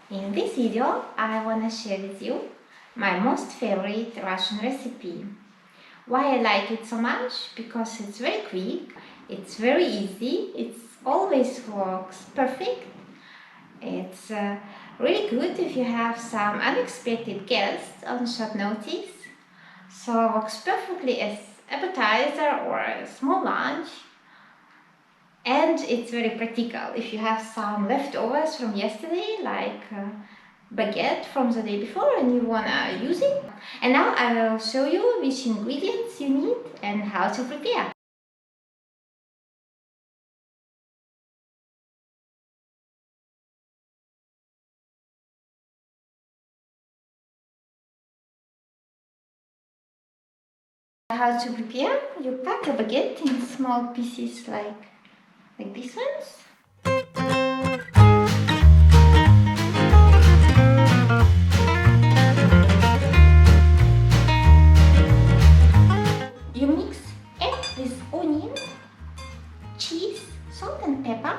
In this video, I want to share with you my most favorite Russian recipe. Why I like it so much? Because it's very quick, it's very easy, it always works perfect. It's really good if you have some unexpected guests on short notice. So it works perfectly as appetizer or a small lunch. And it's very practical if you have some leftovers from yesterday, like baguette from the day before, and you wanna use it. And now I will show you which ingredients you need and how to prepare. How to prepare? You cut a baguette in small pieces like these ones. You mix egg with onion, cheese, salt and pepper.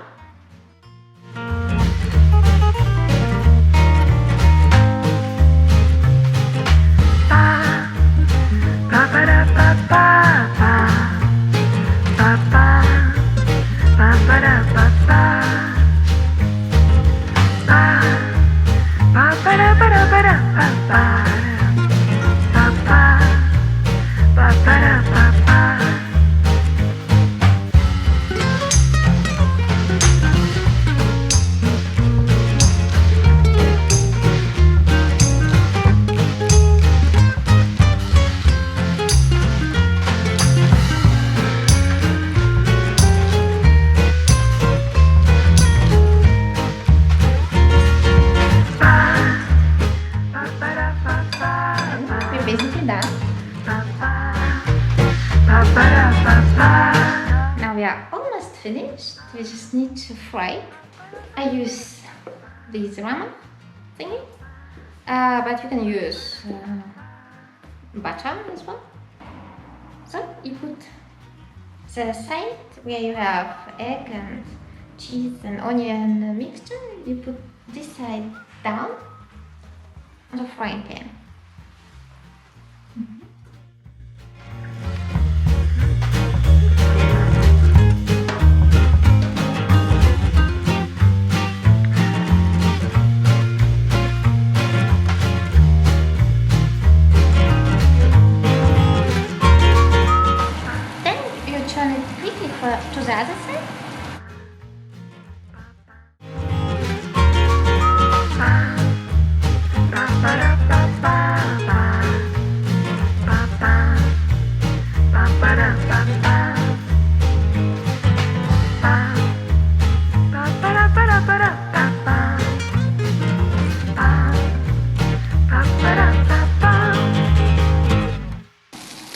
Now we are almost finished. We just need to fry it. I use this ramen thingy, but you can use butter as well. So you put the side where you have egg and cheese and onion mixture. You put this side down on the frying pan. To the other side.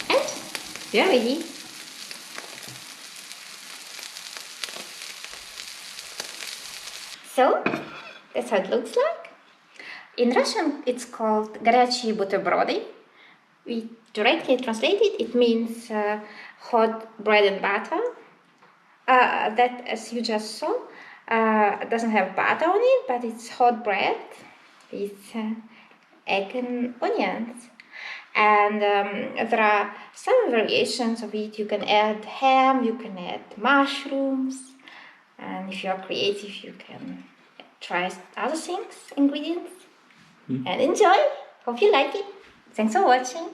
And you're ready. So, that's how it looks like. In Russian, it's called Goriachije Buterbrodu. We directly translated, it means hot bread and butter. That, as you just saw, doesn't have butter on it, but it's hot bread with egg and onions. And there are some variations of it. You can add ham, you can add mushrooms. And if you're creative, you can try other things, ingredients, and enjoy. Hope you like it. Thanks for watching.